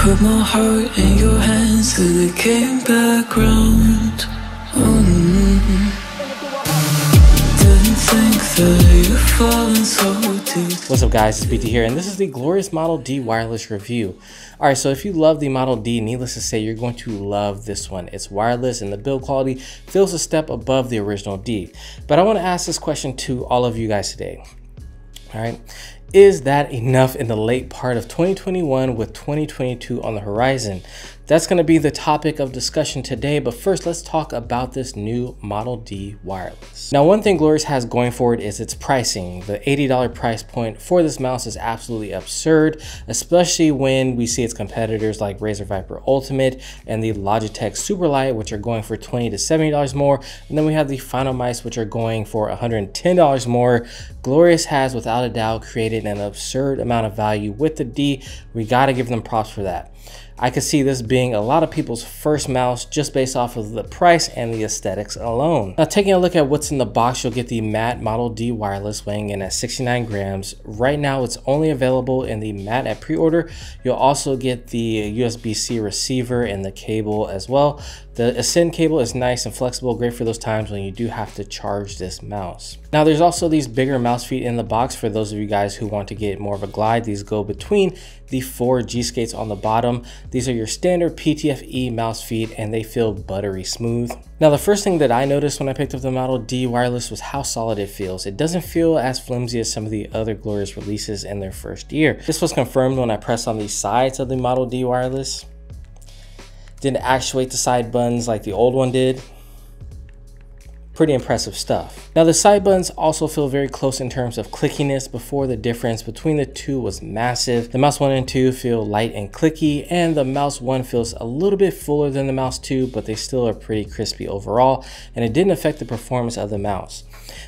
Put my heart in your hands till it came back round. Didn't think that you'd fallen so deep. What's up guys, it's BT here, and this is the glorious Model D wireless review. Alright, so if you love the Model D, needless to say, you're going to love this one. It's wireless and the build quality feels a step above the original D. But I want to ask this question to all of you guys today. Alright, is that enough in the late part of 2021 with 2022 on the horizon? That's going to be the topic of discussion today, but first let's talk about this new Model D wireless. Now, one thing Glorious has going for it is its pricing. The $80 price point for this mouse is absolutely absurd, especially when we see its competitors like Razer Viper Ultimate and the Logitech Superlight, which are going for $20 to $70 more. And then we have the Final Mice, which are going for $110 more. Glorious has without a doubt created an absurd amount of value with the D. We got to give them props for that. I could see this being a lot of people's first mouse just based off of the price and the aesthetics alone. Now, taking a look at what's in the box, you'll get the matte Model D wireless weighing in at 69 grams. Right now, it's only available in the matte at pre-order. You'll also get the USB-C receiver and the cable as well. The Ascend cable is nice and flexible, great for those times when you do have to charge this mouse. Now, there's also these bigger mouse feet in the box for those of you guys who want to get more of a glide. These go between the 4 G skates on the bottom. These are your standard PTFE mouse feet and they feel buttery smooth. Now, the first thing that I noticed when I picked up the Model D wireless was how solid it feels. It doesn't feel as flimsy as some of the other Glorious releases in their first year. This was confirmed when I pressed on the sides of the Model D wireless. Didn't actuate the side buttons like the old one did. Pretty impressive stuff. Now, the side buttons also feel very close in terms of clickiness. Before, the difference between the two was massive. The mouse 1 and 2 feel light and clicky, and the mouse 1 feels a little bit fuller than the mouse 2, but they still are pretty crispy overall, and it didn't affect the performance of the mouse.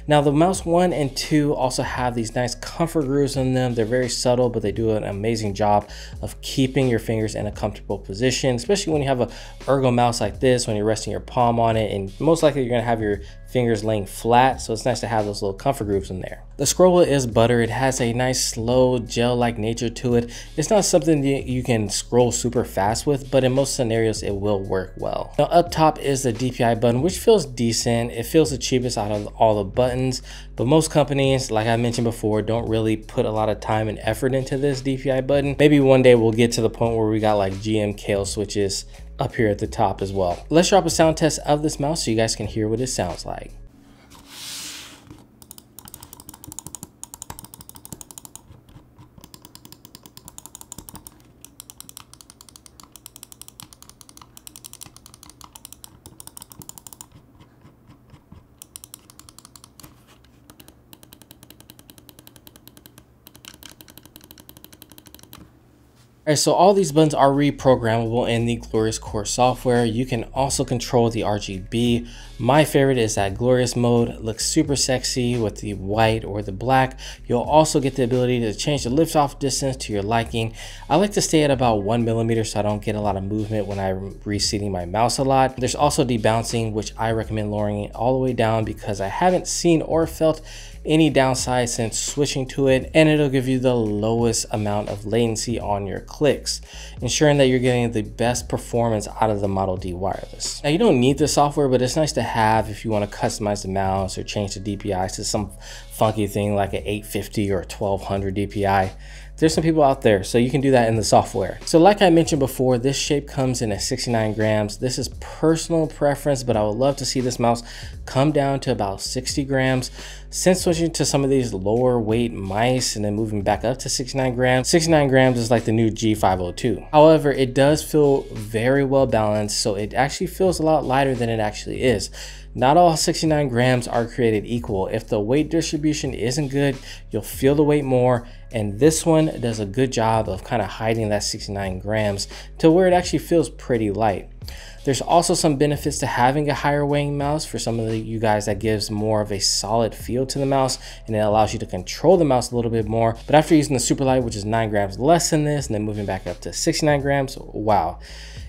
Now, the mouse 1 and 2 also have these nice comfort grooves in them. They're very subtle, but they do an amazing job of keeping your fingers in a comfortable position, especially when you have a ergo mouse like this, when you're resting your palm on it, and most likely you're gonna have your fingers laying flat, so it's nice to have those little comfort grooves in there. The scroll wheel is butter. It has a nice slow gel-like nature to it. It's not something that you can scroll super fast with, but in most scenarios it will work well. Now, up top is the DPI button, which feels decent. It feels the cheapest out of all the buttons, but most companies, like I mentioned before, don't really put a lot of time and effort into this DPI button. Maybe one day we'll get to the point where we got like GM Kale switches up here at the top as well. Let's drop a sound test of this mouse so you guys can hear what it sounds like. Alright, so all these buttons are reprogrammable in the Glorious Core software. You can also control the RGB. My favorite is that Glorious mode. It looks super sexy with the white or the black. You'll also get the ability to change the lift-off distance to your liking. I like to stay at about 1 millimeter so I don't get a lot of movement when I'm reseating my mouse a lot. There's also debouncing, which I recommend lowering it all the way down because I haven't seen or felt any downside since switching to it, and it'll give you the lowest amount of latency on your clicks, ensuring that you're getting the best performance out of the Model D wireless. Now, you don't need the software, but it's nice to have if you want to customize the mouse or change the DPI to some funky thing like an 850 or 1200 DPI. There's some people out there, so you can do that in the software. So like I mentioned before, this shape comes in at 69 grams. This is personal preference, but I would love to see this mouse come down to about 60 grams. Since switching to some of these lower weight mice and then moving back up to 69 grams is like the new G502. However, it does feel very well balanced, so it actually feels a lot lighter than it actually is. Not all 69 grams are created equal. If the weight distribution isn't good, you'll feel the weight more, and this one does a good job of kind of hiding that 69 grams to where it actually feels pretty light. There's also some benefits to having a higher weighing mouse. For some of you guys, that gives more of a solid feel to the mouse and it allows you to control the mouse a little bit more. But after using the Superlight, which is 9 grams less than this, and then moving back up to 69 grams, wow,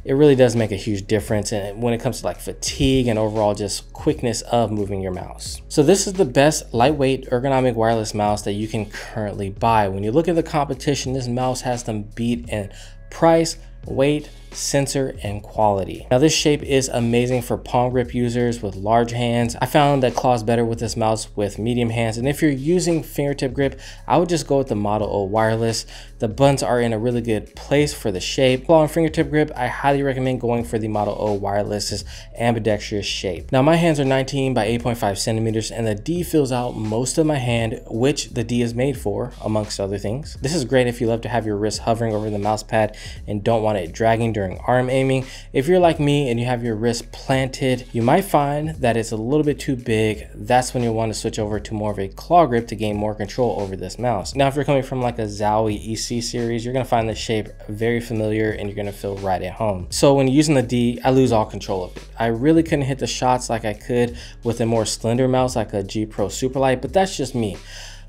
it really does make a huge difference when it comes to like fatigue and overall just quickness of moving your mouse. So this is the best lightweight ergonomic wireless mouse that you can currently buy. When you look at the competition, this mouse has them beat in price, weight, sensor, and quality. Now this shape is amazing for palm grip users with large hands. I found that claws better with this mouse with medium hands, and if you're using fingertip grip, I would just go with the Model O wireless. The buttons are in a really good place for the shape. Claw and fingertip grip, I highly recommend going for the Model O wireless's ambidextrous shape. Now my hands are 19 by 8.5 centimeters, and the D fills out most of my hand, which the D is made for, amongst other things. This is great if you love to have your wrist hovering over the mouse pad and don't want it dragging during arm aiming. If you're like me and you have your wrist planted, you might find that it's a little bit too big. That's when you'll want to switch over to more of a claw grip to gain more control over this mouse. Now if you're coming from like a Zowie EC series, you're going to find this shape very familiar and you're going to feel right at home. So when using the D, I lose all control of it. I really couldn't hit the shots like I could with a more slender mouse like a G Pro Superlight, but that's just me.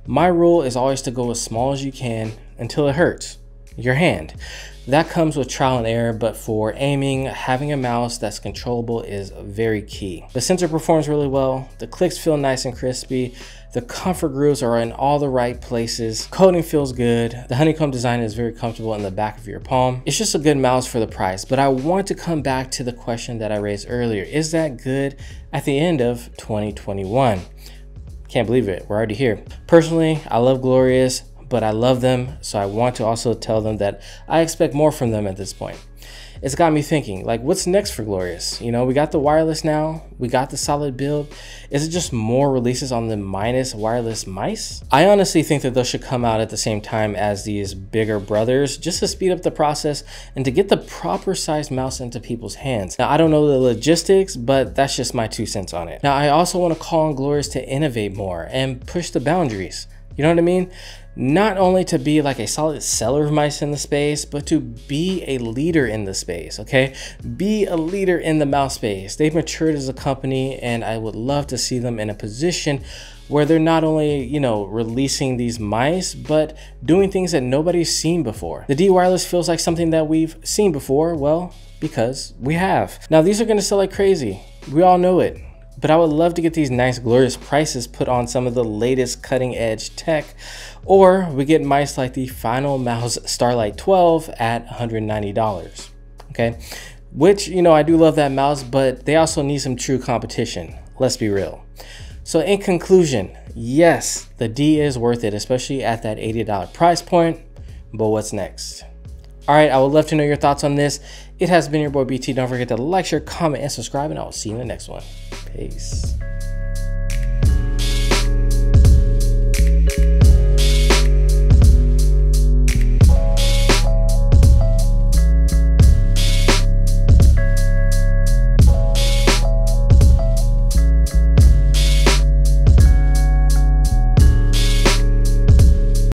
My rule is always to go as small as you can until it hurts your hand. That comes with trial and error, but for aiming, having a mouse that's controllable is very key. The sensor performs really well, the clicks feel nice and crispy, the comfort grooves are in all the right places, coating feels good, the honeycomb design is very comfortable in the back of your palm. It's just a good mouse for the price, but I want to come back to the question that I raised earlier. Is that good at the end of 2021? Can't believe it, we're already here. Personally, I love Glorious, but I love them, so I want to also tell them that I expect more from them at this point. It's got me thinking, like, what's next for Glorious? You know, we got the wireless now, we got the solid build. Is it just more releases on the minus wireless mice? I honestly think that those should come out at the same time as these bigger brothers, just to speed up the process and to get the proper sized mouse into people's hands. Now, I don't know the logistics, but that's just my 2 cents on it. Now, I also want to call on Glorious to innovate more and push the boundaries. You know what I mean? Not only to be like a solid seller of mice in the space, but to be a leader in the space, okay? Be a leader in the mouse space. They've matured as a company, and I would love to see them in a position where they're not only, you know, releasing these mice, but doing things that nobody's seen before. The D wireless feels like something that we've seen before, well, because we have. Now, these are gonna sell like crazy. We all know it. But I would love to get these nice Glorious prices put on some of the latest cutting edge tech, or we get mice like the Final Mouse Starlight 12 at $190, okay? Which, you know, I do love that mouse, but they also need some true competition, let's be real. So in conclusion, yes, the D is worth it, especially at that $80 price point, but what's next? All right, I would love to know your thoughts on this. It has been your boy BT. Don't forget to like, share, comment, and subscribe, and I will see you in the next one. Peace.